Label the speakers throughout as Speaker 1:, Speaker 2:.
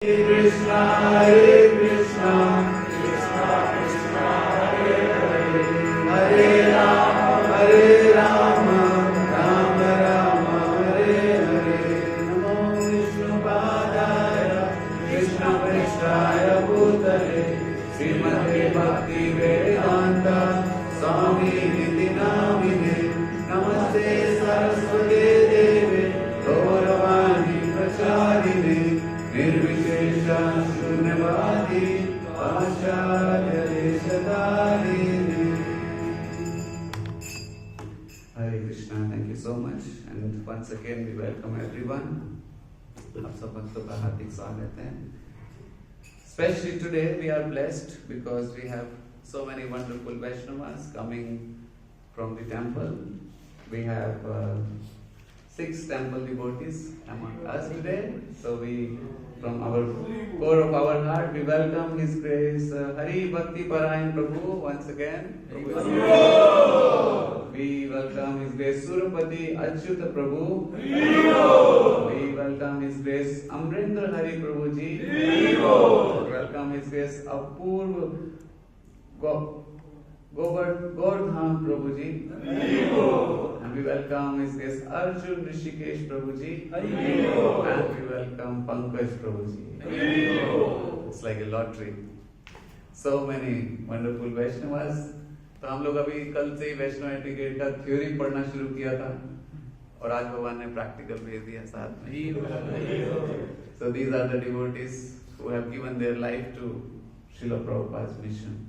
Speaker 1: Krishna, Hare Krishna, Krishna Krishna, Hare Hare, Hare Rama, Rama Rama, Hare Hare. Namo Vishnupadaya, Krishna Prishthaya Bhutale, Srimate Bhakti Vedanta Swami Niti Namine, Namaste Saraswate Deve, Gauravani Pracharine, Nirvishesha Shunyavadi, Acharya Deshadarine. Hare Krishna, thank you so much. And once again we welcome everyone. आप सब भक्तों का हार्दिक स्वागत है. Especially today we are blessed because we have so many wonderful Vaishnavas coming from the temple. We have 6 temple devotees among us today. So we, from our core of our heart, we welcome His Grace Hari Bhakti Parayan Prabhu once again. We welcome His Grace Surapati Achyuta Prabhu. We welcome His Grace Amrindra Hari Prabhu Ji. Welcome His Grace Apurva Gordham Prabhu Ji. And we welcome His Grace Arjun Rishikesh Prabhu Ji. And we welcome Pankaj Prabhu Ji. It's like a lottery. So many wonderful Vaishnavas. तो हम लोग अभी कल से ही वैष्णव etiquette का theory पढ़ना शुरू किया था और आज भगवान ने प्रैक्टिकल भेज दिया साथ में. So these are the devotees who have given their life to Srila Prabhupada's mission.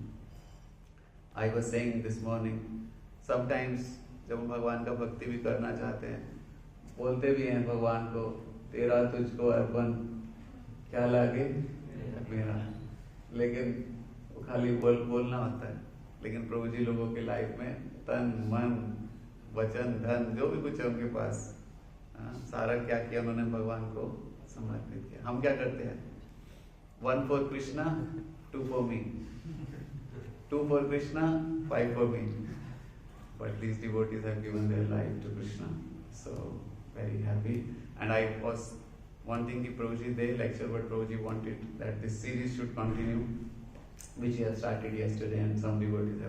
Speaker 1: I was saying this morning, sometimes जब हम भगवान का भक्ति भी करना चाहते हैं, बोलते भी हैं भगवान को, तेरा तुझको अर्पण क्या लागे मेरा, लेकिन वो खाली बोलना होता है. लेकिन प्रभु जी लोगों के लाइफ में तन मन वचन धन जो भी कुछ है उनके पास, सारा क्या किया उन्होंने भगवान को समर्पित किया. हम क्या करते हैं? 1 for Krishna, 2 for me, 2 for Krishna, 5 for me. But these devotees have given their life to Krishna. So very happy. And I was wanting the Prabhuji, they lecture, but Prabhuji wanted that this series should continue, which he has started yesterday, and some devotees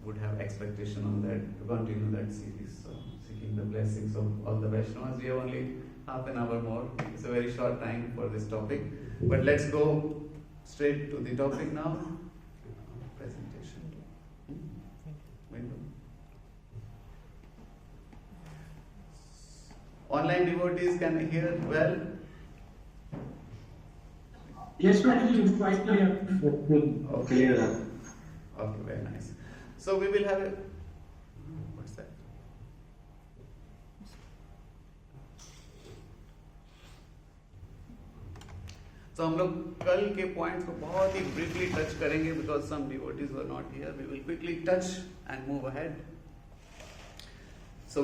Speaker 1: would have expectation on that to continue that series. So seeking the blessings of all the Vaishnavas. We have only half an hour more. It's a very short time for this topic. But let's go straight to the topic now. Presentation. Window. Online devotees can hear well.
Speaker 2: Yes, Prabhuji, it's quite clear.
Speaker 1: Okay. Okay, very nice. So we will have a, what's that? So हम लोग कल के points को बहुत ही briefly touch करेंगे because some devotees were not here. We will quickly touch and move ahead. So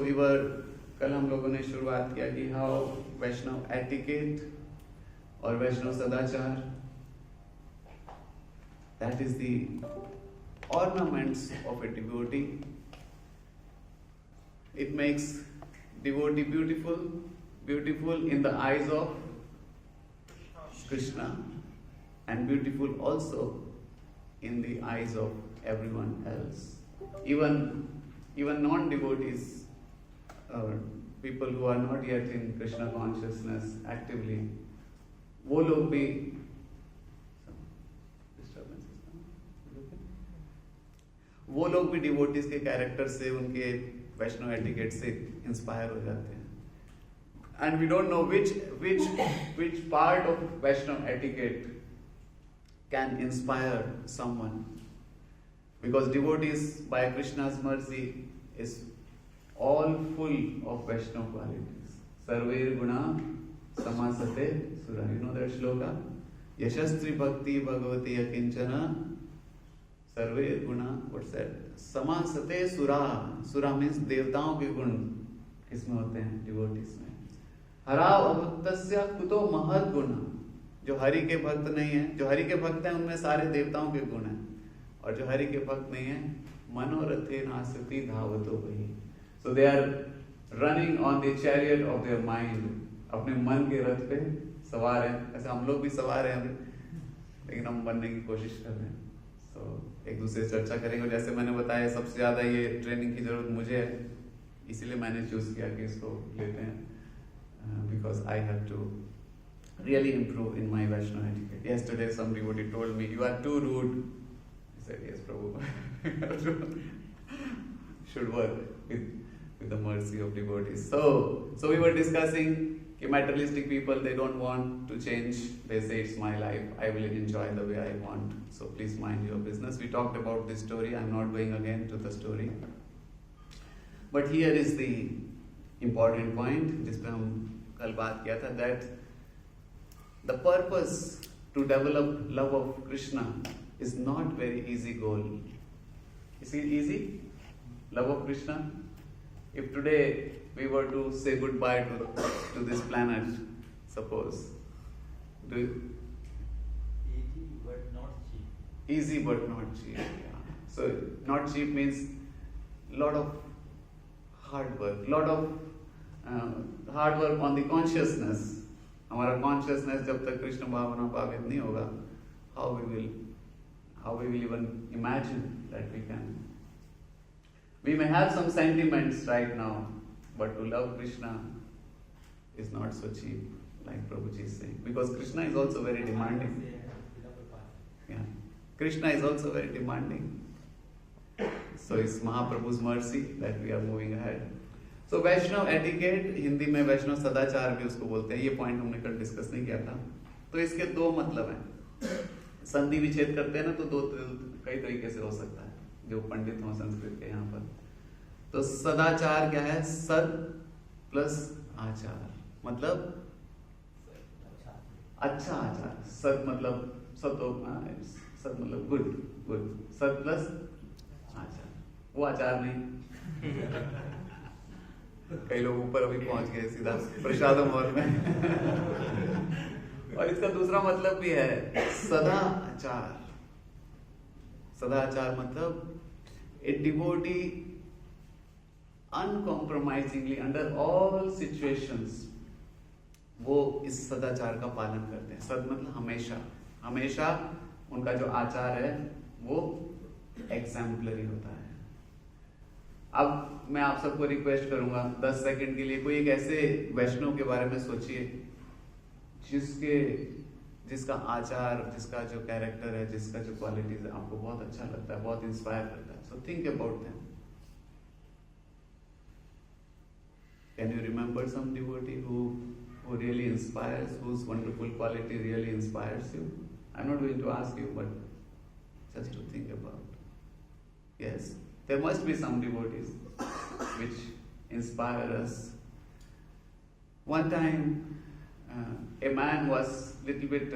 Speaker 1: कल हम लोगों ने शुरुआत किया कि how वैष्णव etiquette और वैष्णव सदाचार, that is the ornaments of a devotee. It makes devotee beautiful in the eyes of Krishna, and beautiful also in the eyes of everyone else. Even non-devotees, people who are not yet in Krishna consciousness actively, वो लोग भी devotees के character से, उनके वैष्णव etiquette से inspire हो जाते हैं. And we don't know which part of Vaishnav etiquette can inspire someone, because devotees by Krishna's mercy is all full of Vaishnav qualities. Sarver guna samasate sura. You know that shloka? Yashastri bhakti bhagavati akinchana sarve guna. What's that? Samasate sura. Sura means देवताओं के गुण इसमें होते हैं devotees में. हरा भक्तस्य कुतो महद गुण. जो हरि के भक्त नहीं है, जो हरि के भक्त हैं उनमें सारे देवताओं के गुण हैं, और जो हरि के भक्त नहीं है मनोरथे नासति धावतो वही. So they are running on the chariot of their mind. अपने मन के रथ पे सवार हैं, ऐसे हम लोग भी सवार हैं अभी, लेकिन हम बनने की कोशिश कर रहे हैं। तो एक दूसरे से चर्चा करेंगे। और जैसे मैंने बताया सबसे ज़्यादा ये ट्रेनिंग की ज़रूरत मुझे है, इसीलिए मैंने चूज़ किया कि इसको लेते हैं, because I have to really improve in my Vaishnav etiquette. Yesterday somebody told me, you are too rude. I said, yes, Prabhu. Should work with the mercy of devotees. So we were discussing कि materialistic people, they don't want to change. They say it's my life, I will enjoy the way I want, so please mind your business. We talked about this story, I'm not going again to the story. But here is the important point जिस पे हम कल बात किया था, that the purpose to develop love of Krishna is not very easy goal. Is it easy? Love of Krishna? If today we were to say goodbye to this planet, suppose, do you,
Speaker 3: Easy but not cheap.
Speaker 1: easy but not cheap. Yeah. So not cheap means lot of hard work, hard work on the consciousness. हमारा consciousness जब तक कृष्ण भावना पावित नहीं होगा, how we will even imagine that we may have some sentiments right now, but to love Krishna is not so cheap, like Prabhuji is saying, because Krishna is also very demanding. Yeah, Krishna is also very demanding. So it's Mahaprabhu's mercy that we are moving ahead. So Vaishnava etiquette, Hindi में वैष्णव सदाचार भी उसको बोलते हैं। ये point हमने कल discuss नहीं किया था। तो इसके दो मतलब हैं। संधि विच्छेद करते हैं ना, तो दो कई तरीके से हो सकता है, जो पंडित हो संस्कृत के यहाँ पर। तो सदाचार क्या है? सद प्लस आचार, मतलब अच्छा आचार। सद मतलब सद मतलब गुड, सद प्लस आचार, वो आचार नहीं। कई लोग ऊपर अभी पहुंच गए सीधा प्रसाद महल में। और इसका दूसरा मतलब भी है सदाचार। सदाचार मतलब a devotee uncompromisingly under all situations वो इस सदाचार का पालन करते हैं। सद मतलब हमेशा उनका जो आचार है वो एग्जाम्पलरी होता है। अब मैं आप सबको रिक्वेस्ट करूंगा 10 सेकंड के लिए कोई एक ऐसे वैष्णव के बारे में सोचिए जिसका आचार, जिसका जो कैरेक्टर है, जिसका जो क्वालिटीज है आपको बहुत अच्छा लगता है, बहुत इंस्पायर करता है। So think about them. Can you remember some devotee who really inspires, whose wonderful quality really inspires you? I'm not going to ask you, but just to think about. Yes. There must be some devotees which inspire us. One time, a man was little bit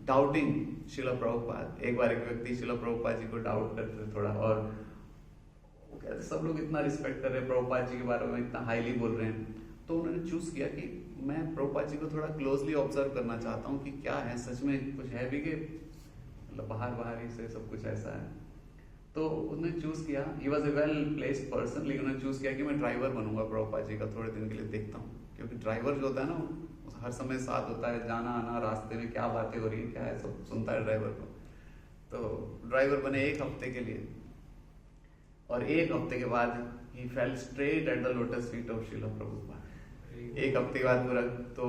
Speaker 1: doubting Srila Prabhupada. एक बार एक व्यक्ति Srila Prabhupada जी को doubt करते थोड़ा, और वो कहते सब लोग इतना रिस्पेक्ट कर रहे हैं प्रभुपाद जी के बारे में, इतना हाईली बोल रहे हैं, तो उन्होंने चूज किया कि मैं प्रभुपाद जी को थोड़ा क्लोजली ऑब्जर्व करना चाहता हूँ कि क्या है, सच में कुछ है भी कि मतलब बाहर ही से सब कुछ ऐसा है। तो उन्होंने चूज किया, he was a well placed person, लेकिन उन्होंने चूज किया कि मैं ड्राइवर बनूंगा प्रभुपाद जी का, थोड़े दिन के लिए देखता हूँ, क्योंकि ड्राइवर जो होता है ना हर समय साथ होता है, जाना आना, रास्ते में क्या बातें हो रही है, क्या है, सब सुनता है ड्राइवर को। तो ड्राइवर बने 1 हफ्ते के लिए, और 1 हफ्ते के बाद ही fell straight at the lotus feet of Srila Prabhupada. 1 हफ्ते के बाद पूरा तो,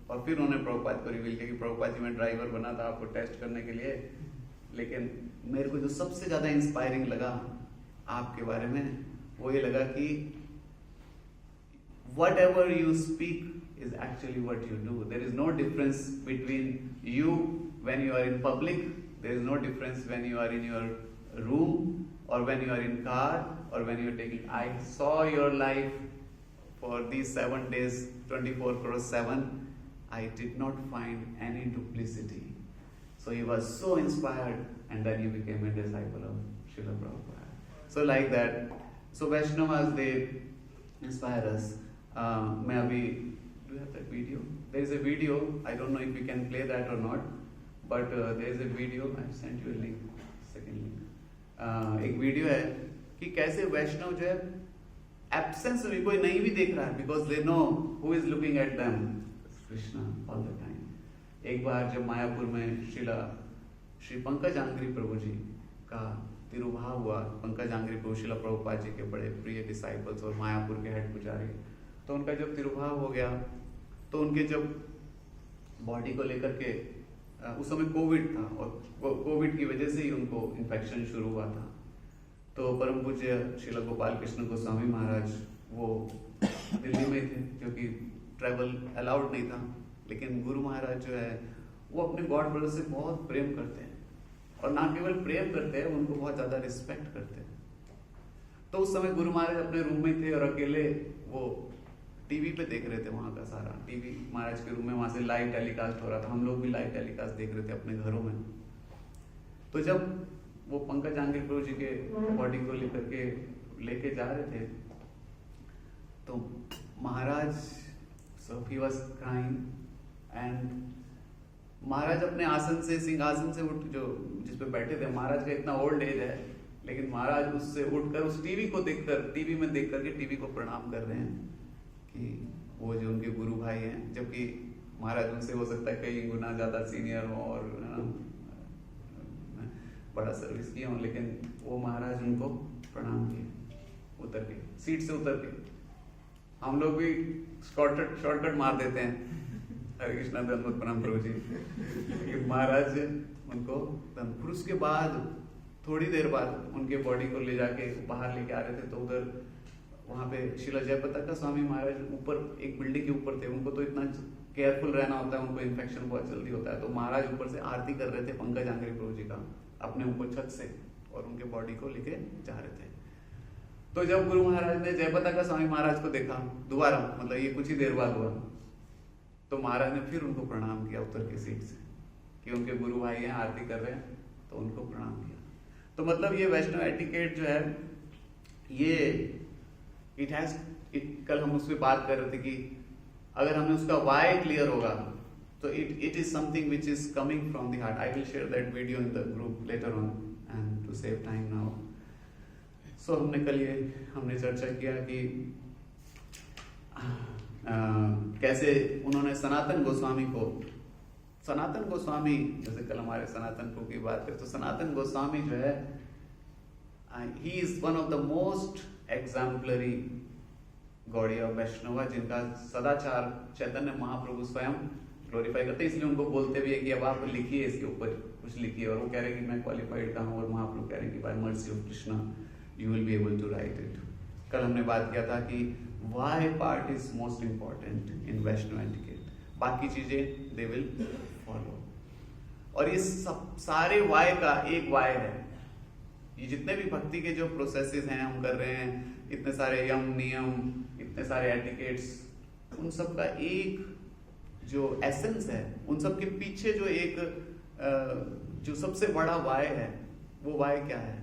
Speaker 1: और फिर उन्होंने प्रभुपाद को रिवील किया कि प्रभुपाद जी मैं ड्राइवर बना था आपको टेस्ट करने के लिए, लेकिन मेरे को जो सबसे ज्यादा इंस्पायरिंग लगा आपके बारे में वो ये लगा कि whatever you speak is actually what you do. There is no difference between you when you are in public, there is no difference when you are in your room or when you are in car or when you are taking. I saw your life for these 7 days, 24/7. I did not find any duplicity. So he was so inspired, and then he became a disciple of Srila Prabhupada. So like that. So Vaishnavas, they inspire us. May we, do you have that video? There is a video, I don't know if we can play that or not, but there is a video, I have sent you a link, second link. एक video है कि कैसे वैष्णव जो है absence में कोई नहीं भी देख रहा है, because they know who is looking at them, Krishna all the time. एक बार जब मायापुर में श्री पंकज आंग्री प्रभु जी का तिरुभाव हुआ, पंकज आंग्री प्रभु शिला प्रभुपाद जी के बड़े प्रिय डिसाइपल्स और मायापुर के हेड पुजारी, तो उनका जब तिरुभाव हो गया तो उनके जब बॉडी को लेकर के उस समय कोविड था और कोविड की वजह से ही उनको इन्फेक्शन शुरू हुआ था। तो परम पूज्य श्रील गोपाल कृष्ण गोस्वामी महाराज वो दिल्ली में थे क्योंकि ट्रैवल अलाउड नहीं था, लेकिन गुरु महाराज जो है वो अपने गॉड ब्रदर से बहुत प्रेम करते हैं और ना केवल प्रेम करते हैं, उनको बहुत ज्यादा रिस्पेक्ट करते हैं। तो उस समय गुरु महाराज अपने रूम में थे और अकेले वो टीवी पे देख रहे थे, वहां का सारा टीवी महाराज के रूम में, वहां से लाइव टेलीकास्ट हो रहा था, हम लोग भी लाइव टेलीकास्ट देख रहे थे अपने घरों में। तो जब वो पंकज आंग्री प्रभु जी के बॉडी को लेके जा रहे थे तो महाराज ही वाज क्राइंग एंड महाराज अपने आसन से, सिंहासन से उठ, जो जिस पे बैठे थे, महाराज का इतना ओल्ड एज है लेकिन महाराज उससे उठकर उस टीवी में देख करके टीवी को प्रणाम कर रहे हैं कि वो जो उनके गुरु भाई हैं, जबकि महाराज उनसे हो सकता है कई गुना ज्यादा सीनियर हो और बड़ा सर्विस किया हो, लेकिन वो महाराज उनको प्रणाम किए उतर के, सीट से उतर के। हम लोग भी शॉर्टकट मार देते हैं, हरे कृष्णा धन्यवाद प्रणाम प्रभु जी, लेकिन महाराज उनको फिर उसके बाद थोड़ी देर बाद उनके बॉडी को ले जाके बाहर लेके आ रहे थे, तो उधर वहां पे शिला जयपताका स्वामी महाराज ऊपर एक बिल्डिंग के ऊपर थे, उनको तो इतना केयरफुल रहना होता है, उनको इन्फेक्शन बहुत जल्दी होता है, तो महाराज ऊपर से आरती कर रहे थे पंकज आंग्री प्रभु जी का अपने ऊपर छत से और उनके बॉडी को लेके जा रहे थे। तो जब गुरु महाराज ने जयपताका स्वामी महाराज को देखा दोबारा, मतलब ये कुछ ही देर बाद हुआ, तो महाराज ने फिर उनको प्रणाम किया उतर के सीट से कि उनके गुरु भाई हैं, आरती कर रहे हैं, तो उनको प्रणाम किया। तो मतलब ये वैष्णव एटिकेट जो है ये कल हम उस पर बात कर रहे थे कि अगर हमें उसका वाई क्लियर होगा तो it is something which is coming from the heart. I will share that video in the group later on and to save time now. So हमने चर्चा किया कि कैसे उन्होंने सनातन गोस्वामी, जैसे कल हमारे सनातन प्रभु की बात करें तो सनातन गोस्वामी जो है he is one of the most exemplary Gaudiya वैष्णव, जिनका सदाचार चैतन्य महाप्रभु स्वयं ग्लोरीफाई करते हैं, इसलिए उनको बोलते भी है कि अब आप लिखिए, इसके ऊपर कुछ लिखिए, और वो कह रहे हैं कि मैं क्वालिफाइड कहाँ हूँ, और महाप्रभु कह रहे हैं कि by mercy of Krishna you will be able to write it. कल हमने बात किया था कि why part is most important in Vaishnava etiquette, बाकी चीजें दे विल फॉलो, और ये सब सारे वाई का एक वाई है। ये जितने भी भक्ति के जो प्रोसेसेस हैं हम कर रहे हैं, इतने सारे यम नियम, इतने सारे एटिकेट्स, उन सब का एक जो एसेंस है, उन सब के पीछे जो एक जो सबसे बड़ा वाई है, वो वाई क्या है?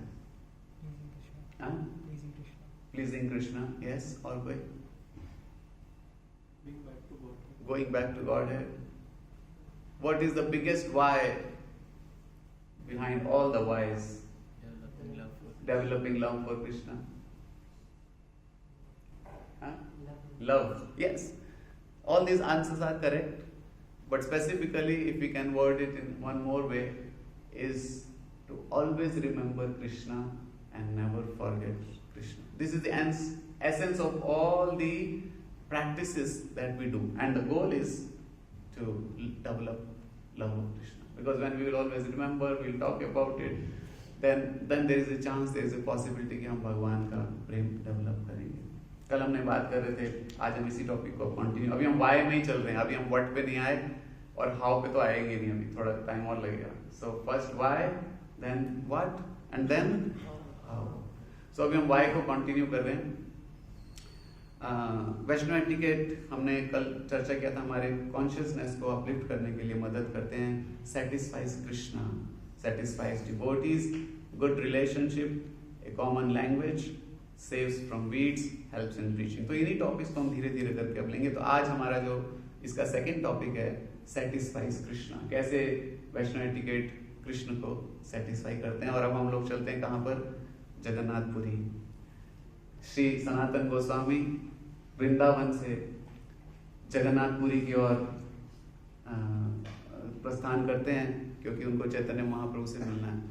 Speaker 1: प्लीजिंग कृष्णा, यस, और कोई? गोइंग बैक टू गॉड है। What is the biggest why behind all the whys? Developing love for Krishna. Love. Yes. All these answers are correct, but specifically, if we can word it in one more way, is to always remember Krishna and never forget Krishna. This is the essence of all the practices that we do, and the goal is to develop love of Krishna. Because when we will always remember, we will talk about it, then there is a chance, there is a possibility कि हम भगवान का प्रेम develop करेंगे। कल हमने बात कर रहे थे, आज हम इसी टॉपिक को कंटिन्यू, अभी हम वाई में ही चल रहे हैं, अभी हम व्हाट पे नहीं आए और हाउ पे तो आएंगे नहीं, अभी थोड़ा टाइम और लगेगा। So first why, then what, and then how. So अभी हम वाई को कंटिन्यू कर रहे हैं। वैष्णव एटिकेट हमने कल चर्चा किया था, हमारे कॉन्शियसनेस को अपलिफ्ट करने के लिए मदद करते हैं, satisfies Krishna, satisfies devotees, good relationship, A common language, saves from weeds, helps in preaching. तो इन्हीं टॉपिक्स को हम धीरे धीरे करके अब लेंगे। तो आज हमारा जो इसका सेकंड टॉपिक है, सेटिस्फाइज कृष्णा, कैसे वैष्णव एटिकेट कृष्ण को सेटिस्फाई करते हैं। और अब हम लोग चलते हैं कहाँ पर? जगन्नाथपुरी। श्री सनातन गोस्वामी वृंदावन से जगन्नाथपुरी की ओर प्रस्थान करते हैं, क्योंकि उनको चैतन्य महाप्रभु से मिलना है।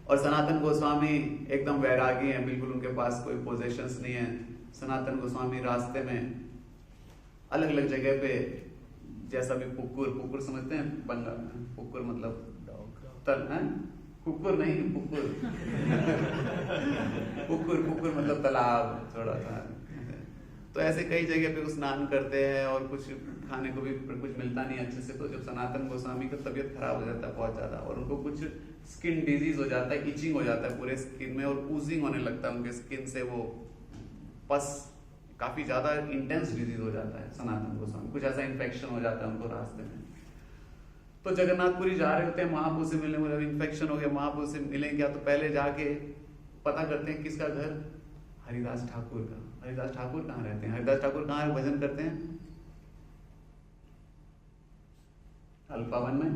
Speaker 1: और सनातन गोस्वामी एकदम वैरागी हैं, बिल्कुल उनके पास कोई पोजेशंस नहीं है। सनातन गोस्वामी रास्ते में अलग अलग जगह पे, जैसा भी पुकुर समझते हैं, पुकुर मतलब तल है, कुकुर नहीं, पुकुर मतलब तालाब थोड़ा सा। तो ऐसे कई जगह पे स्नान करते हैं और कुछ खाने को भी कुछ मिलता नहीं अच्छे से। तो जब सनातन गोस्वामी का तबीयत खराब हो जाता है बहुत ज्यादा, और उनको कुछ स्किन डिजीज हो जाता है, इचिंग हो जाता है पूरे स्किन में, और ऊजिंग होने लगता है उनके स्किन से, वो पस काफी ज्यादा इंटेंस डिजीज हो जाता है सनातन गोस्वामी, कुछ ऐसा इन्फेक्शन हो जाता है उनको रास्ते में। तो जगन्नाथपुरी जा रहे होते हैं महाप्रभु से मिलने, मतलब इन्फेक्शन हो गया, महाप्रभु से मिलें क्या, तो पहले जाके पता करते हैं किसका घर, हरिदास ठाकुर का। हरिदास ठाकुर कहाँ रहते हैं? हरिदास ठाकुर कहाँ भजन करते हैं? अल्पावन में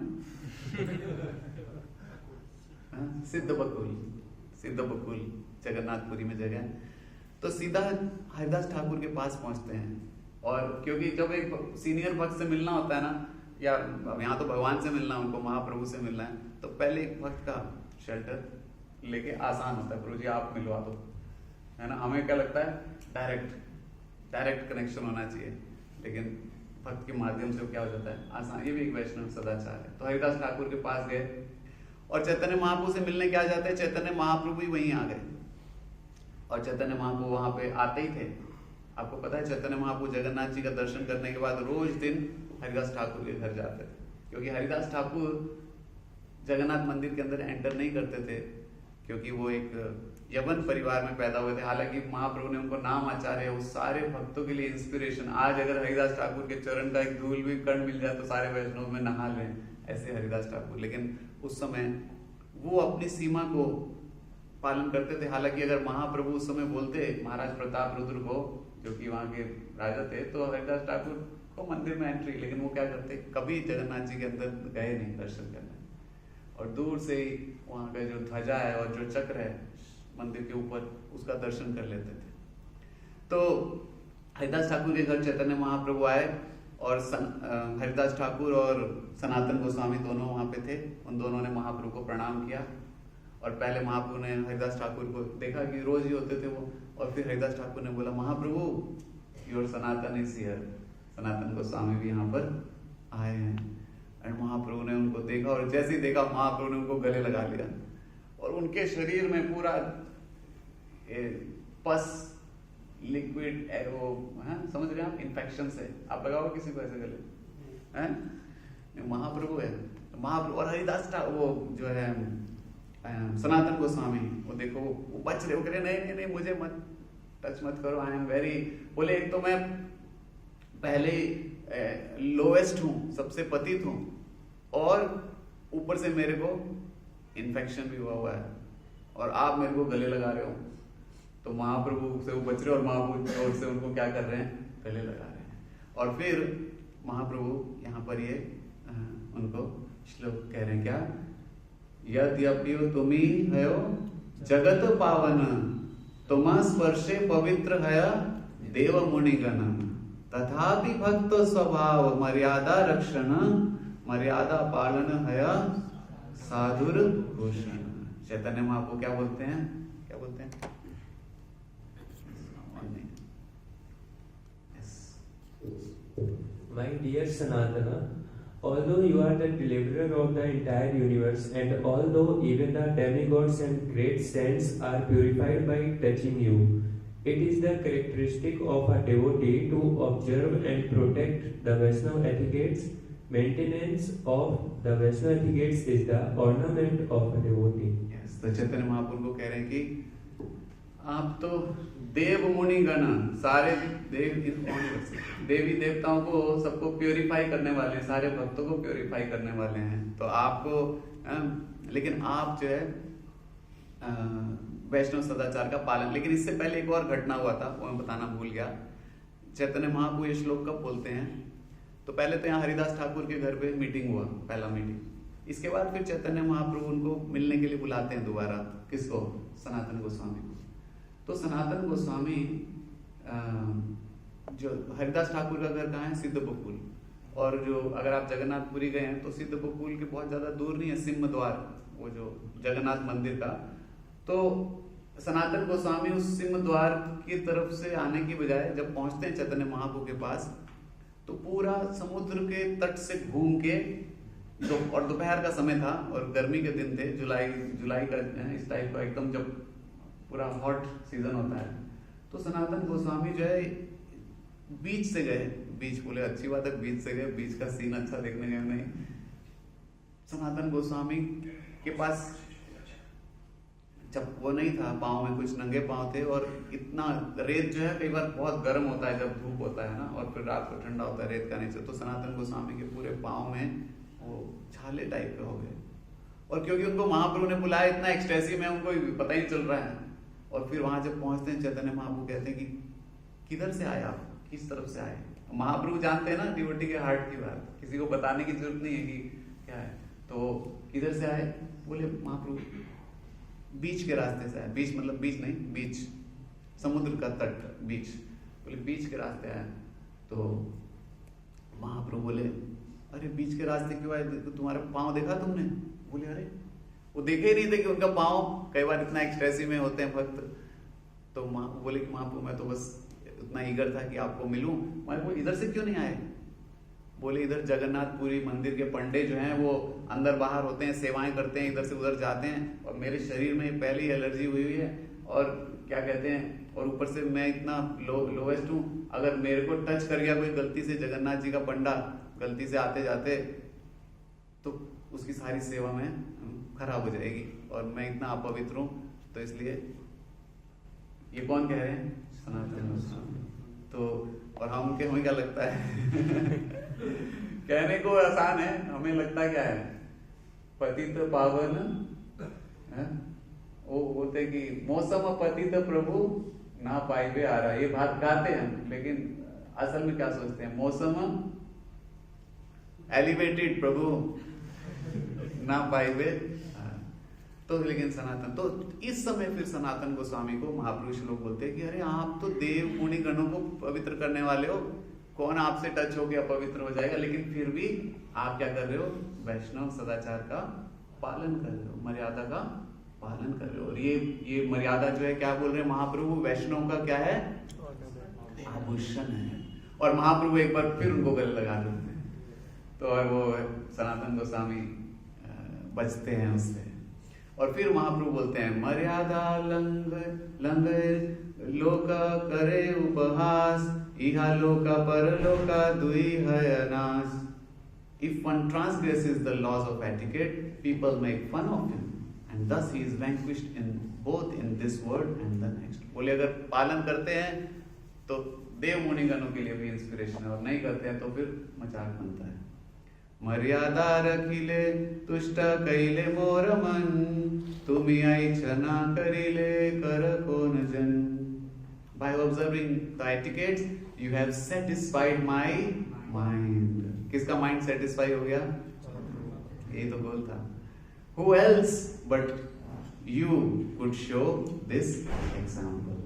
Speaker 1: सिद्ध बकुल जगन्नाथपुरी में जगह है। तो सीधा हरिदास ठाकुर के पास पहुंचते हैं, और क्योंकि जब एक सीनियर भक्त से मिलना होता है ना, या यहाँ तो भगवान से मिलना, उनको महाप्रभु से मिलना है, तो पहले एक भक्त का शेल्टर लेके आसान होता है, प्रभु जी आप मिलवा दो, है ना। हमें क्या लगता है डायरेक्ट कनेक्शन होना चाहिए, लेकिन भक्त के माध्यम से क्या हो जाता है आसान। ये भी एक वैष्णव सदाचार है। तो हरिदास ठाकुर के पास गए और चैतन्य महाप्रभु से मिलने क्या जाते हैं, चैतन्य महाप्रभु ही वहीं आ गए। और चैतन्य महाप्रभु वहां पे आते ही थे। आपको पता है चैतन्य महाप्रभु जगन्नाथ जी का दर्शन करने के बाद रोज दिन हरिदास ठाकुर के घर जाते थे, क्योंकि हरिदास ठाकुर जगन्नाथ मंदिर के अंदर एंटर नहीं करते थे, क्योंकि वो एक यवन परिवार में पैदा हुए थे। हालांकि महाप्रभु ने उनको नाम आचार्य, उस सारे भक्तों के लिए इंस्पिरेशन। आज अगर हरिदास ठाकुर के चरण का एक धूल भी कण मिल जाए तो सारे वैष्णव में नहा लें, ऐसे हरिदास ठाकुर। लेकिन उस समय वो अपनी सीमा को पालन करते थे। हालांकि अगर महाप्रभु उस समय बोलते महाराज प्रताप रुद्र को, जो कि वहां के राजा थे, तो हरिदास ठाकुर को मंदिर में एंट्री, लेकिन वो क्या करते, कभी जगन्नाथ जी के अंदर गए नहीं दर्शन करने, और दूर से ही वहां का जो ध्वजा है और जो चक्र है मंदिर के ऊपर, उसका दर्शन कर लेते थे। तो हरिदास ठाकुर के घर चैतन्य महाप्रभु आए, और हरिदास ठाकुर और सनातन गोस्वामी दोनों वहां पे थे। उन दोनों ने महाप्रभु को प्रणाम किया, और पहले महाप्रभु ने हरिदास ठाकुर को देखा कि रोज ही होते थे वो, और फिर हरिदास ठाकुर ने बोला महाप्रभु your Sanatan is here, Sanatan Goswami भी यहाँ पर आए हैं। और महाप्रभु ने उनको देखा, और जैसे ही देखा महाप्रभु ने उनको गले लगा लिया, और उनके शरीर में पूरा पस लिक्विड वो है, समझ रहे हैं आप, इन्फेक्शन से। आप लगाओ किसी को ऐसे गले, हैं महाप्रभु है, महाप्रभु। और हरिदास वो जो है सनातन गोस्वामी, वो देखो वो बच रहे, वो कह रहे नहीं मुझे मत टच मत करो, आई एम वेरी, बोले एक तो मैं पहले लोएस्ट हूँ, सबसे पतित हूँ, और ऊपर से मेरे को इन्फेक्शन भी हुआ है, और आप मेरे को गले लगा रहे हो। तो महाप्रभु से वो बच रहे, और महाप्रभु की ओर से उनको क्या कर रहे हैं, गले लगा रहे हैं। और फिर महाप्रभु यहाँ पर ये उनको श्लोक कह रहे हैं, क्या, यद्यपि तुमी हयो जगत पावन, तुमा स्पर्शे पवित्र है देव मुनिगण, तथापि भक्त स्वभाव मर्यादा रक्षण, मर्यादा पालन है साधुर भूषण। चैतन्य महाप्रभु क्या बोलते हैं, क्या बोलते हैं,
Speaker 4: My dear Sanatana, although you are the deliverer of the entire universe, and although even the demigods and great saints are purified by touching you, it is the characteristic of a devotee to observe and protect the Vaishnava etiquettes. Maintenance of the Vaishnava etiquettes is the ornament of a devotee.
Speaker 1: Yes, तो चैतन्य महाप्रभु को कह रहे हैं कि आप तो देव मुनि गण, सारे देवी देवताओं को सबको प्योरीफाई करने वाले, सारे भक्तों को प्योरीफाई करने वाले हैं। तो आपको लेकिन आप जो है वैष्णव सदाचार का पालन। लेकिन इससे पहले एक और घटना हुआ था, वो मैं बताना भूल गया। चैतन्य महाप्रभु ये श्लोक कब बोलते हैं, तो पहले तो यहाँ हरिदास ठाकुर के घर पे मीटिंग हुआ, पहला मीटिंग। इसके बाद फिर चैतन्य महाप्रभु उनको मिलने के लिए बुलाते हैं दोबारा, किसको, सनातन गोस्वामी को। तो सनातन गोस्वामी जो हरिदास ठाकुर का घर कहाँ है, सिद्ध बकुल, और जो अगर आप जगन्नाथपुरी गए हैं तो सिद्धपकुल के बहुत ज्यादा दूर नहीं है सिंह द्वार, वो जो जगन्नाथ मंदिर का, तो सनातन गोस्वामी उस सिंह द्वार की तरफ से आने की बजाय जब पहुंचते हैं चैतन्य महाप्रभु के पास तो पूरा समुद्र के तट से घूम के और दोपहर का समय था और गर्मी के दिन थे, जुलाई का इस टाइप का एकदम जब पूरा हॉट सीजन होता है, तो सनातन गोस्वामी जो है बीच से गए, बीच बोले अच्छी बात है, बीच से गए, बीच का सीन अच्छा देखने गए नहीं। सनातन गोस्वामी के पास जब वो नहीं था, पाँव में कुछ नंगे पाँव थे और इतना रेत जो है कई बार बहुत गर्म होता है जब धूप होता है ना, और फिर रात को ठंडा होता है रेत का नीचे, तो सनातन गोस्वामी के पूरे पाँव में वो छाले टाइप के हो गए। और क्योंकि उनको महाप्रभु ने बुलाया, इतना एक्सटेसी में उनको पता ही चल रहा है, और फिर वहां जब पहुंचते हैं चैतन्य महाप्रभु कहते हैं कि किधर से आए आप, किस तरफ से आए। महाप्रभु जानते हैं ना डिवोटी के हार्ट की बात, किसी को बताने की जरूरत नहीं है कि क्या है। तो किधर से आए, बोले महाप्रभु बीच के रास्ते से आए। बीच मतलब बीच नहीं, बीच समुद्र का तट, बीच, बोले बीच के रास्ते आए। तो महाप्रभु बोले अरे बीच के रास्ते क्यों आए, तुम्हारे पाँव देखा तुमने? बोले अरे वो देखे ही नहीं थे कि उनका पाँव, कई बार इतना एक्सप्रेसिव में होते हैं भक्त। तो बोले कि महाप्रभु मैं तो बस उतना ईगर था कि आपको मिलूं। महाप्रभु इधर से क्यों नहीं आए? बोले इधर जगन्नाथपुरी मंदिर के पंडे जो हैं वो अंदर बाहर होते हैं, सेवाएं करते हैं, इधर से उधर जाते हैं, और मेरे शरीर में पहले ही एलर्जी हुई है, और क्या कहते हैं, और ऊपर से मैं इतना लोवेस्ट हूँ, अगर मेरे को टच कर गया कोई गलती से जगन्नाथ जी का पंडा गलती से आते जाते, तो उसकी सारी सेवा में खराब हो जाएगी, और मैं इतना अपवित्र हूँ। तो इसलिए ये कौन कह रहे हैं? सनातन गोस्वामी। तो और हम के हमें क्या लगता है कहने को आसान है, हमें लगता क्या है, पतित पावन है? वो बोलते कि मौसम पतित प्रभु ना पाइबे आ रहा, ये बात गाते हैं, लेकिन असल में क्या सोचते हैं, मौसम एलिवेटेड प्रभु ना पाइबे। तो लेकिन सनातन, तो इस समय फिर सनातन गोस्वामी को महापुरुष लोग बोलते हैं कि अरे आप तो देव पुण्य गणों को पवित्र करने वाले हो, कौन आपसे टच हो गया पवित्र हो जाएगा, लेकिन फिर भी आप क्या कर रहे हो, वैष्णव सदाचार का पालन कर रहे हो, मर्यादा का पालन कर रहे हो। और ये मर्यादा जो है क्या बोल रहे हैं महाप्रभु, वैष्णव का क्या है, आभूषण है। और महाप्रभु एक बार फिर उनको गले लगा देते हैं, तो और वो सनातन गोस्वामी बचते हैं उससे। और फिर महाप्रभु बोलते हैं मर्यादा लंग लोका करे उपहास, इहा लोका परलोका दुई है अनास। If one transgresses the laws of etiquette, people make fun of him, and thus he is vanquished in both in this world and the next. बोले अगर पालन करते हैं तो देव मुनिगणों के लिए भी इंस्पिरेशन है, और नहीं करते हैं तो फिर मजाक बनता है। मर्यादा रखिले तुष्ट कैले मोर मन, तुमी आई छना करिले कर कौन जन। By observing the etiquettes, you have satisfied my mind. किसका माइंड सेटिस्फाई हो गया? यही तो गोल था। Who else but you could show this example?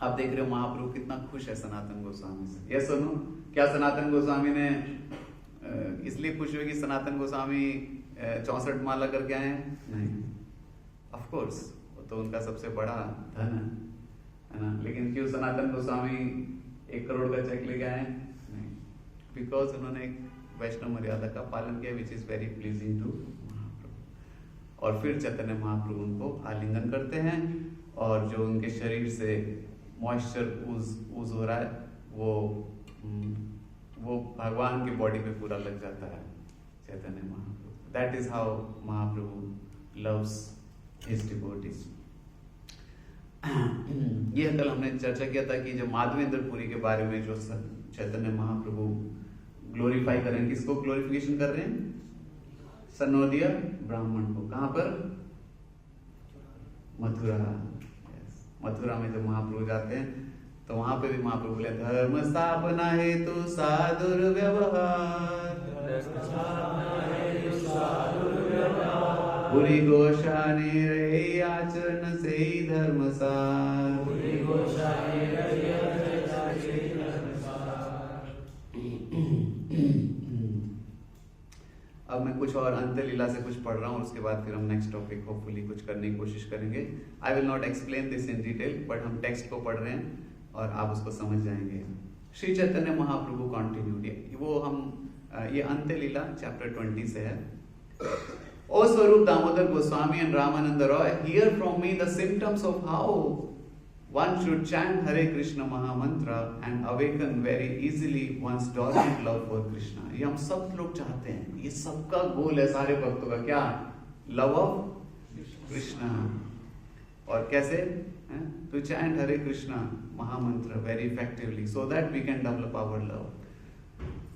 Speaker 1: आप देख रहे हो महाप्रभु कितना खुश है सनातन गोस्वामी से। ये सुनो, क्या सनातन गोस्वामी ने इसलिए खुश हुए कि सनातन गोस्वामी 64 माला करके आए हैं? नहीं, ऑफ कोर्स वो तो उनका सबसे बड़ा धन है ना, लेकिन क्यों सनातन गोस्वामी 1 करोड़ का चेक लेके आए? नहीं, बिकॉज उन्होंने एक वैष्णव मर्यादा का पालन किया, which is very pleasing to Mahaprabhu. और फिर चैतन्य महाप्रभु उनको आलिंगन करते हैं, और जो उनके शरीर से मॉइस्चर ऊज हो रहा है वो भगवान की बॉडी पे पूरा लग जाता है Chaitanya Mahaprabhu. That is how Mahaprabhu loves his devotees. ये कल हमने चर्चा किया था कि जब माधवेंद्रपुरी के बारे में जो चैतन्य महाप्रभु ग्लोरीफाई कर रहे हैं, किसको ग्लोरिफिकेशन कर रहे हैं? सनोदीय ब्राह्मण को। कहां पर? मथुरा। मथुरा में जब महाप्रभु जाते हैं तो वहां पे भी महाप्रभु बोले धर्म स्थापना हेतु साधुर व्यवहार, बुरी गोशानी रही आचरण से ही धर्मसार। अब मैं कुछ और अंत्य लीला से कुछ पढ़ रहा हूँ, उसके बाद फिर हम नेक्स्ट टॉपिक होपफुली कुछ करने की कोशिश करेंगे. I will not explain this in detail, but हम टेक्स्ट को पढ़ रहे हैं और आप उसको समझ जाएंगे. श्री चैतन्य महाप्रभु कंटिन्यूड, वो हम ये अंत्य लीला चैप्टर 20 से है. O Swarup Damodar Goswami and Ramananda Roy, hear from me the symptoms of how one should chant Hare Krishna Mahamantra and awaken very easily one's dormant love for Krishna. ये हम सब लोग चाहते हैं, ये सबका गोल है सारे भक्तों का. क्या? Love of Krishna. और कैसे? To chant Hare Krishna Mahamantra very effectively so that we can develop our love.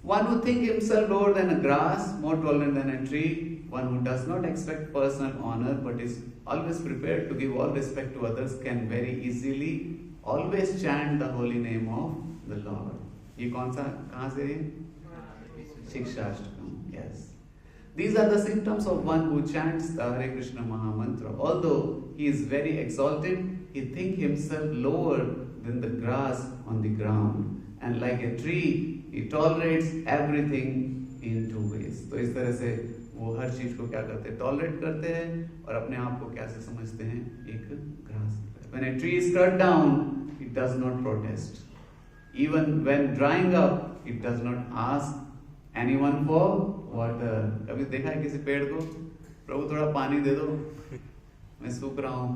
Speaker 1: One who thinks himself lower than a grass, more tolerant than a tree, one who does not expect personal honor but is always prepared to give all respect to others, can very easily always chant the holy name of the Lord. ये कौन सा, कहाँ से है? शिक्षाष्टकम. Yes. These are the symptoms of one who chants the Hare Krishna Mahamantra. Although he is very exalted, he thinks himself lower than the grass on the ground, and like a tree, he tolerates everything in two ways. तो इस तरह से वो हर चीज को क्या करते हैं? टॉलरेट करते हैं और अपने आप को कैसे समझते हैं? एक grass. When a tree is cut down, it does not protest. Even when drying up, it does not ask anyone for water. कभी देखा है किसी पेड़ को? प्रभु थोड़ा पानी दे दो, मैं सूख रहा हूँ.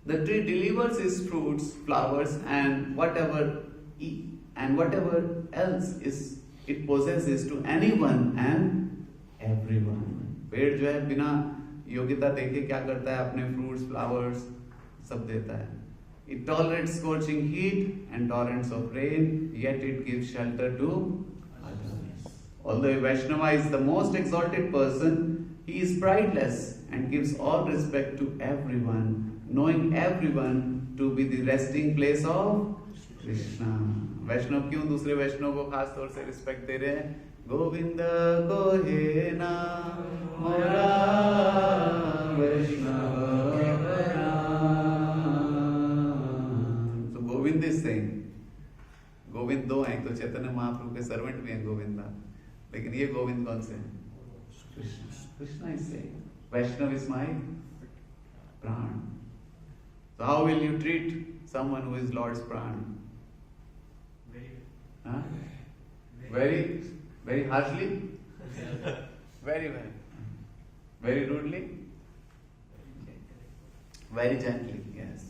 Speaker 1: The tree delivers its fruits, flowers, and whatever else it possesses to anyone and everyone. पेड़ जो है बिना योग्यता देखे क्या करता है? अपने fruits, flowers सब देता है. It tolerates scorching heat and torrents of rain, yet it gives shelter to others. Although Vaishnava is the most exalted person, he is prideless and gives all respect to everyone, knowing everyone to be the resting place of Krishna. वैष्णव क्यों दूसरे वैष्णव को खास तौर से respect दे रहे हैं? गोविंद को हे ना मोरा वैष्णव. तो गोविंद इज सेइंग, गोविंद दो हैं, तो चैतन्य महाप्रभु के सर्वेंट भी हैं गोविंदा, लेकिन ये गोविंद कौन से हैं? Krishna. Krishna is saying Vaishnava is my prana. So how will you treat someone who is Lord's pran? Huh? Very harshly? Very well. Very rudely? Very gently, yes.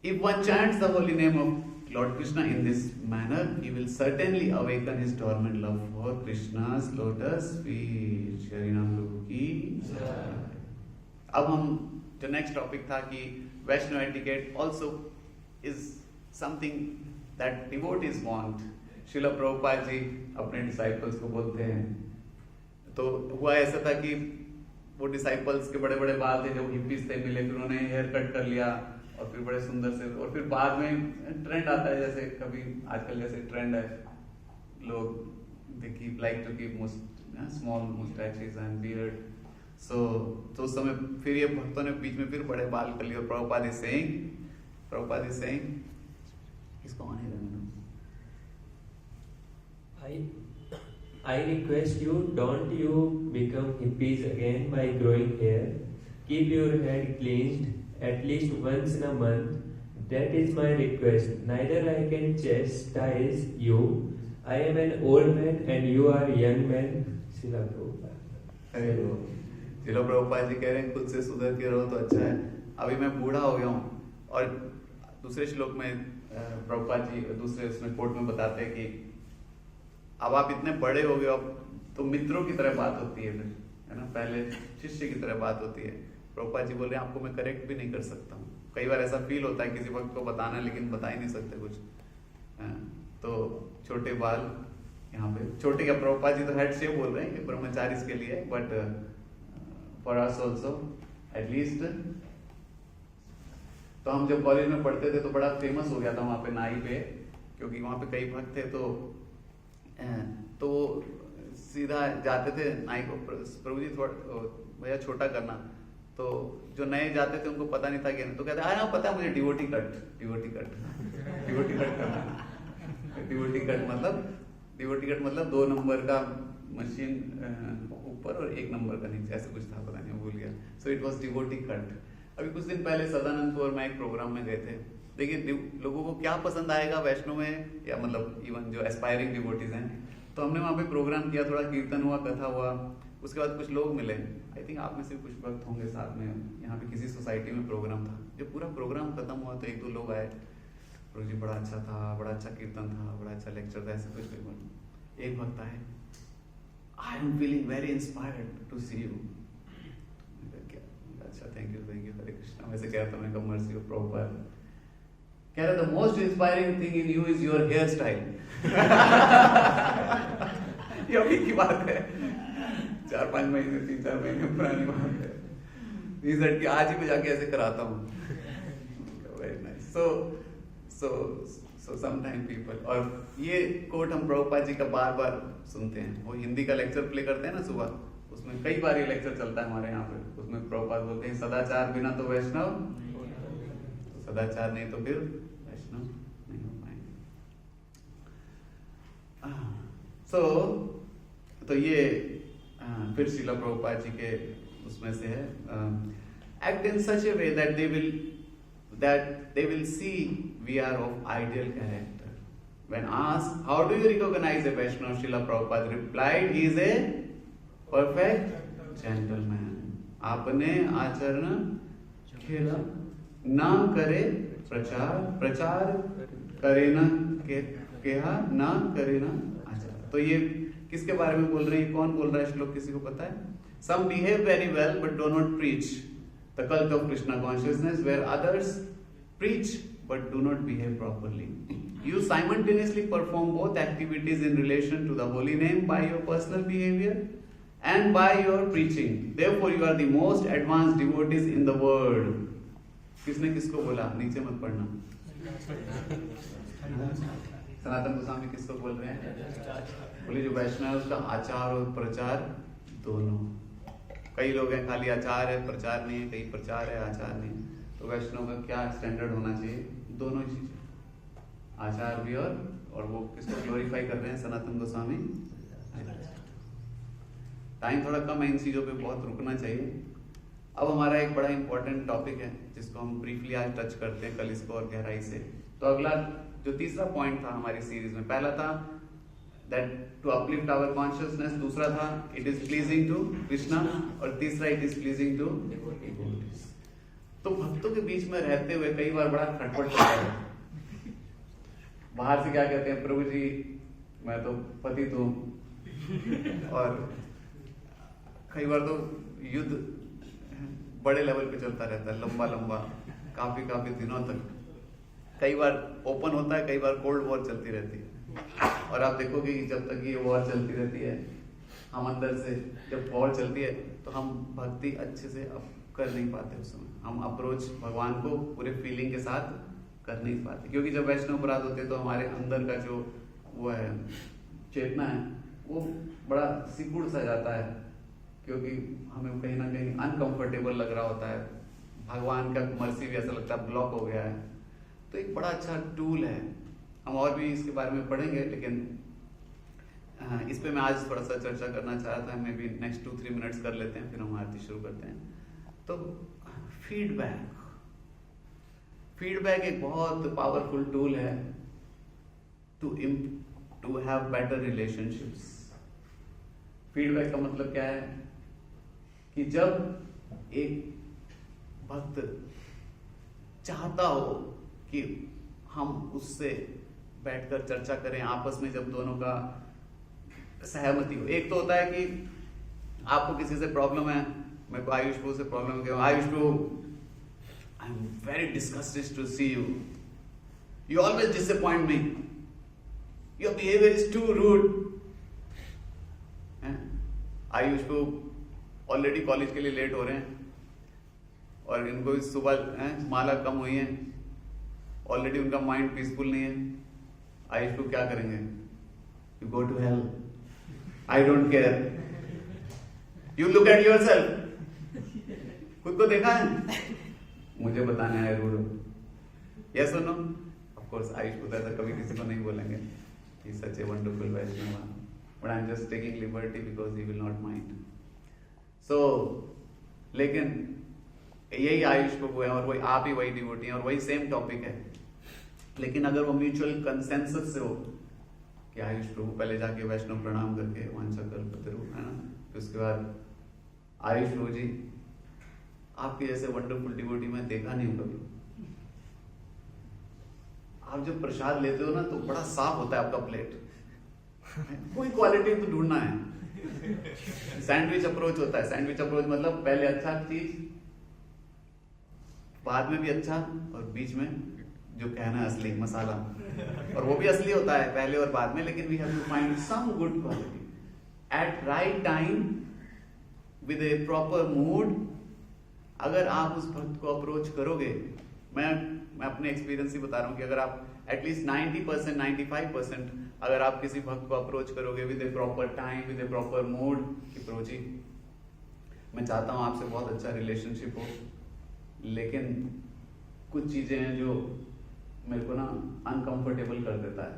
Speaker 1: If one chants the holy name of Lord Krishna in this manner, he will certainly awaken his dormant love for Krishna's lotus feet. Harinam Prabhu ki jai. अब हम जो next topic था कि Vaishnava etiquette also is something that devotees want. Srila Prabhupada ji अपने disciples को बोलते हैं. तो हुआ ऐसा था कि वो डिसाइपल्स के बड़े बड़े बाल थे, जो हिप्पीज थे मिले, फिर उन्होंने हेयर कट कर लिया और फिर बड़े सुंदर से, और फिर बाद में ट्रेंड आता है, जैसे कभी आजकल जैसे ट्रेंड है, लोग they keep like to keep small moustaches and beard. तो उस समय फिर ये भक्तों ने बीच में फिर बड़े बाल कर लिए. और प्रभुपाद इज सेइंग इसको ऑन है.
Speaker 4: I request you, don't you become hippies again by growing hair. Keep your head cleansed at least once in a month. That is my request. Neither I can chastise you. I am an old man and you are young man. Srila Prabhupada.
Speaker 1: Srila Prabhupada ji कह रहे हैं खुद से सुधर के रहो तो अच्छा है. अभी मैं बूढ़ा हो गया हूँ. और दूसरे श्लोक में प्रभुपाद जी दूसरे उसमें कोट में बताते हैं कि अब आप इतने बड़े हो गए, अब तो मित्रों की तरह बात होती है, फिर है ना, पहले शिष्य की तरह बात होती है. प्रभुपाद जी बोल रहे हैं आपको मैं करेक्ट भी नहीं कर सकता हूँ. कई बार ऐसा फील होता है किसी वक्त को बताना, लेकिन बता ही नहीं सकते कुछ. तो छोटे बाल यहाँ पे, छोटे क्या, प्रभुपाद जी तो हेड शेप बोल रहे हैं कि ब्रह्मचारी के लिए, but for us also at least. तो हम जब कॉलेज में पढ़ते थे तो बड़ा फेमस हो गया था वहाँ पे नाई पे, क्योंकि वहाँ पे कई भक्त थे. तो सीधा जाते थे नाई को, प्रभु जी थोड़ा भैया छोटा करना. तो जो नए जाते थे उनको पता नहीं था कि, तो कहते हाँ पता है मुझे डिवोटी कट करना. डिवोटी कट मतलब 2 नंबर का मशीन ऊपर और 1 नंबर का नीचे, ऐसे कुछ था, पता नहीं, भूल गया. So it was devotee cut. अभी कुछ दिन पहले सदानंदपुर और मैं एक प्रोग्राम में गए थे. देखिए लोगों को क्या पसंद आएगा वैष्णो में, या मतलब इवन जो एस्पायरिंग डिवोटीज हैं. तो हमने वहाँ पे प्रोग्राम किया, थोड़ा कीर्तन हुआ, कथा हुआ. उसके बाद कुछ लोग मिले. आई थिंक आप में से कुछ वक्त होंगे साथ में. यहाँ पे किसी सोसाइटी में प्रोग्राम था. जब पूरा प्रोग्राम खत्म हुआ तो 1-2 लोग आए. प्रभु जी बड़ा अच्छा था, बड़ा अच्छा कीर्तन था, बड़ा अच्छा लेक्चर था, ऐसे कुछ भी. एक वक्त आए, I am feeling very inspired to see you. अच्छा, थैंक यू, हरे कृष्णा. वैसे कह रहा था, मैं कहा मर्सी ऑफ प्रभुपाद. कह रहा the most inspiring thing in you is your hair style. ये अभी की बात है, 4-5 महीने 3-4 महीने पुरानी बात है. रिजल्ट की आज ही मैं जाके ऐसे कराता हूँ. Very nice. So sometime people, और ये कोट हम प्रभुपाद जी का बार बार सुनते हैं. वो हिंदी का लेक्चर प्ले करते हैं ना सुबह, उसमें कई बार ये लेक्चर चलता है हमारे यहाँ पे. उसमें प्रभुपाद बोलते हैं, सदाचार बिना तो वैष्णव, तो सदाचार नहीं तो फिर वैष्णव नहीं हो पाएंगे. तो ये फिर श्रीला प्रभुपाद जी के उसमें से है, act in such a way that they will see we are of ideal character. When asked, how do you recognize a Vaishnava, Srila Prabhupada replied, he is a perfect gentleman. आपने आचरण खेला, ना करे प्रचार करे ना केहा, ना करे ना आचार. तो ये किसके बारे में बोल रहे हैं, कौन बोल रहा है श्लोक, किसी को पता है? Some behave very well but do not preach. The cult of Krishna consciousness, where others preach but do not behave properly. You simultaneously perform both activities in relation to the holy name by your personal behavior and by your preaching. Therefore, you are the most advanced devotees in the world. किसने किसको बोला? नीचे मत पढ़ना. सनातन गोस्वामी किसको बोल रहे हैं? बोले जो वैष्णव है उसका आचार और प्रचार दोनों. कई लोग हैं खाली आचार है प्रचार नहीं है, कई प्रचार है आचार नहीं. तो वैष्णव का क्या स्टैंडर्ड होना चाहिए? दोनों चीजें, आचार भी और वो किसको ग्लोरीफाई कर रहे हैं? सनातन गोस्वामी. टाइम थोड़ा कम है, इन चीजों पे बहुत रुकना चाहिए. अब हमारा एक बड़ा इंपॉर्टेंट टॉपिक है जिसको हम ब्रीफली आज टच करते हैं, कल इसको और गहराई से. तो अगला जो तीसरा पॉइंट था हमारी सीरीज में, पहला था that to uplift our consciousness, दूसरा था it is pleasing to Krishna, और तीसरा it is pleasing to devotees. तो भक्तों के बीच में रहते हुए कई बार बड़ा खटपट होता है. बाहर से क्या कहते हैं, प्रभु जी मैं तो पतित हूँ, और कई बार तो युद्ध बड़े लेवल पे चलता रहता है, लंबा काफी दिनों तक. कई बार ओपन होता है, कई बार कोल्ड वॉर चलती रहती है. और आप देखोगे कि जब तक ये वॉर चलती रहती है, हम अंदर से जब वॉर चलती है तो हम भक्ति अच्छे से कर नहीं पाते. उस समय हम अप्रोच भगवान को पूरे फीलिंग के साथ कर नहीं पाते, क्योंकि जब वैष्णव अपराध होते हैं तो हमारे अंदर का जो वो है चेतना है वो बड़ा सिकुड़ सा जाता है, क्योंकि हमें कहीं ना कहीं अनकंफर्टेबल लग रहा होता है. भगवान का मर्सी भी ऐसा लगता है ब्लॉक हो गया है. तो एक बड़ा अच्छा टूल है. हम और भी इसके बारे में पढ़ेंगे, लेकिन इस पे मैं आज थोड़ा सा चर्चा करना चाह रहा था. मैं भी नेक्स्ट 2-3 मिनट्स कर लेते हैं, फिर हम आरती शुरू करते हैं. तो फीडबैक एक बहुत पावरफुल टूल है to have better relationships. Feedback का मतलब क्या है कि जब एक भक्त चाहता हो कि हम उससे बैठकर चर्चा करें, आपस में जब दोनों का सहमति हो. एक तो होता है कि आपको किसी से प्रॉब्लम है, मेरे को आयुष को से प्रॉब्लम है, आयुष को I am very disgusted to see you, you always disappoint me, your behaviour is too rude. Ayush को ऑलरेडी कॉलेज के लिए लेट हो रहे हैं, और इनको सुबह माला कम हुई है, ऑलरेडी उनका माइंड पीसफुल नहीं है. आयुष को क्या करेंगे? You go to hell, I don't care, you look at yourself. खुद को देखा है, मुझे बताने आए रूड. यस और नो? ऑफ कोर्स आयुष को तो ऐसा कभी किसी को नहीं बोलेंगे. He's such a wonderful Vaishnava. But I'm just taking liberty because he will not mind. So, लेकिन यही आयुष प्रभु है और वही आप ही वही डिवोटी हैं और वही सेम टॉपिक है. लेकिन अगर वो म्यूचुअल कंसेंसस से हो कि आयुष प्रभु पहले जाके वैष्णव प्रणाम करके वांछाकल्पतरु है ना, फिर उसके बाद आयुष प्रभु जी आपके जैसे वंडरफुल डिवोटी मैं देखा नहीं हूं कभी. आप जब प्रसाद लेते हो ना तो बड़ा साफ होता है आपका प्लेट. कोई क्वालिटी तो ढूंढना है. सैंडविच अप्रोच होता है. सैंडविच अप्रोच मतलब पहले अच्छा चीज, बाद में भी अच्छा, और बीच में जो कहना है असली मसाला. और वो भी असली होता है पहले और बाद में, लेकिन we have to find some good quality at right time with a proper mood. अगर आप उस भक्त को अप्रोच करोगे, मैं अपने एक्सपीरियंस ही बता रहा हूँ कि अगर आप एटलीस्ट 90% 95% अगर आप किसी भक्त को अप्रोच करोगे with a proper time, with a proper mood कि प्रभु जी मैं चाहता हूँ आपसे बहुत अच्छा रिलेशनशिप हो, लेकिन कुछ चीजें हैं जो मेरे को ना अनकंफर्टेबल कर देता है.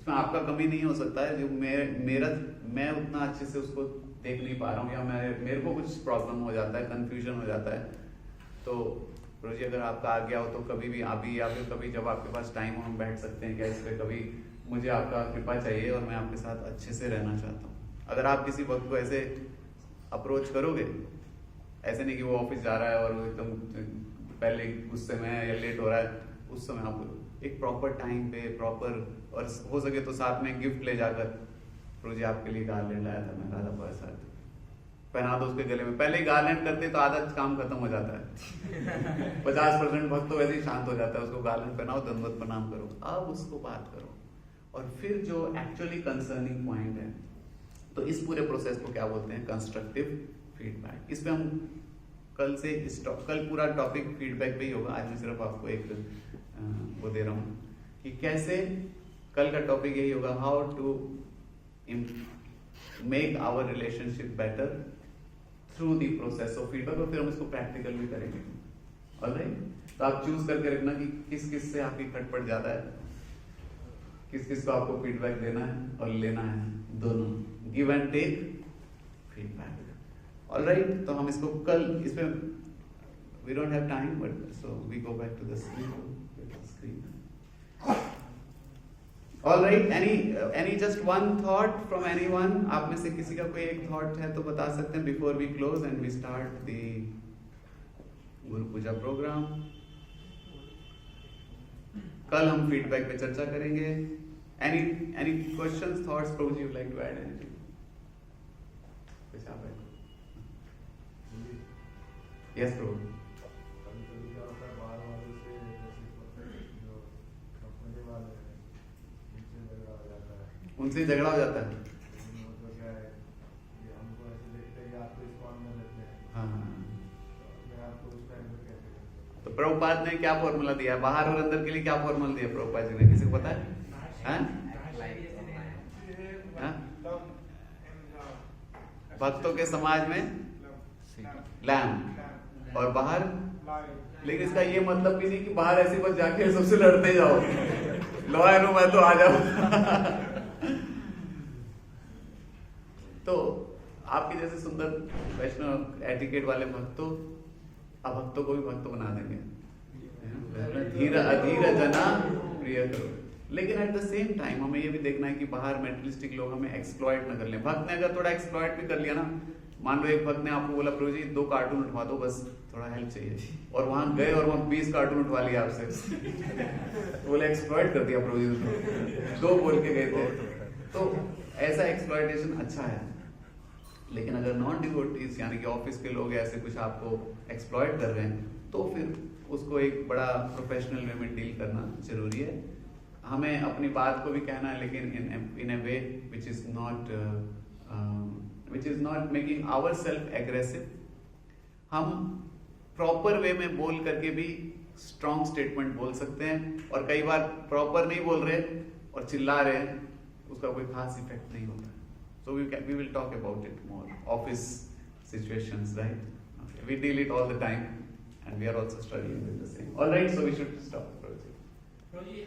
Speaker 1: उसमें आपका कमी नहीं हो सकता है, जो मैं उतना अच्छे से उसको देख नहीं पा रहा हूँ, या मेरे को कुछ प्रॉब्लम हो जाता है, कंफ्यूजन हो जाता है. तो प्रभु जी अगर आपका आ गया हो तो कभी भी अभी या फिर कभी जब आपके पास टाइम हो हम बैठ सकते हैं क्या इस पे. कभी मुझे आपका कृपा चाहिए और मैं आपके साथ अच्छे से रहना चाहता हूँ. अगर आप किसी वक्त को ऐसे अप्रोच करोगे, ऐसे नहीं कि वो ऑफिस जा रहा है और वो एकदम पहले गुस्से में है या लेट हो रहा है, उस समय आप एक प्रॉपर टाइम पे प्रॉपर, और हो सके तो साथ में गिफ्ट ले जाकर, प्रभु जी आपके लिए गार्लैंड लाया था मैं राधा प्रसाद, पहना दो उसके गले में. पहले ही गार्लैंड करते तो आधा काम खत्म हो जाता है. 50% भक्त तो वैसे ही शांत हो जाता है. उसको गार्लैंड पहनाओ, दंडवत प्रणाम करो, अब उसको बात करो. और फिर जो एक्चुअली कंसर्निंग पॉइंट है, तो इस पूरे प्रोसेस को क्या बोलते हैं? Constructive feedback. इस पे हम कल पूरा टॉपिक फीडबैक पे ही होगा. आज मैं सिर्फ आपको एक वो दे रहा हूँ कि कैसे, कल का टॉपिक यही होगा, how to make our relationship better through the process of feedback. और फिर हम इसको प्रैक्टिकल भी करेंगे. ऑलराइट, तो आप चूज करके रखना कि किस किस से आपकी खटपट ज्यादा है, किस किस को आपको फीडबैक देना है और लेना है, दोनों. Give and take feedback. Alright, तो हम इसको कल, इसमें we don't have time but so we go back to the screen. Alright, any just one thought from anyone? आप में से किसी का कोई एक थॉट है तो बता सकते हैं before we close and we start the guru puja programme. कल हम फीडबैक पे चर्चा करेंगे. Any questions, thoughts? Prabhu ji would like to add anything? कुछ आप है? यस प्रभु. उनसे झगड़ा हो जाता है. हाँ. तो प्रभुपाद ने क्या फॉर्मूला दिया? बाहर और अंदर के लिए क्या फॉर्मूला दिया प्रभुपाद जी ने? किसी को पता है? भक्तों के समाज में लैम्प और बाहर. लेकिन इसका ये मतलब भी नहीं कि बाहर ऐसे बस जाके सबसे लड़ते जाओ. लो है मैं तो आ जाओ. तो आपके जैसे सुंदर वैष्णव एटिकेट वाले भक्तों, अभक्तों को भी भक्त बना देंगे. धीर अधीर जना प्रिय करो. लेकिन एट द सेम टाइम हमें ये भी देखना है कि बाहर मेटलिस्टिक लोग हमें एक्सप्लॉइट न कर लें. भक्त ने अगर थोड़ा एक्सप्लॉइट भी कर लिया ना, मान लो एक भक्त ने आपको बोला प्रभु जी 2 कार्टून उठवा दो, बस थोड़ा हेल्प चाहिए, और वहां गए और वहां 20 कार्टून उठवा लिया आपसे. बोले एक्सप्लॉइट कर दिया प्रभु जी, 2 बोल के गए थे. तो ऐसा एक्सप्लॉइटेशन अच्छा है. लेकिन अगर नॉन डिवोटीज यानी कि ऑफिस के लोग ऐसे कुछ आपको एक्सप्लॉइट कर रहे हैं, तो फिर उसको एक बड़ा प्रोफेशनल वे में डील करना जरूरी है. हमें अपनी बात को भी कहना है, लेकिन in a way which is not making our self aggressive. हम प्रॉपर वे में बोल करके भी स्ट्रॉन्ग स्टेटमेंट बोल सकते हैं, और कई बार प्रॉपर नहीं बोल रहे और चिल्ला रहे हैं, उसका कोई खास इफेक्ट नहीं होता. So we will talk about it more. Office situations, right? Okay. We deal it all the time, and we are also struggling with the same. All right, so we should stop.
Speaker 3: Roji,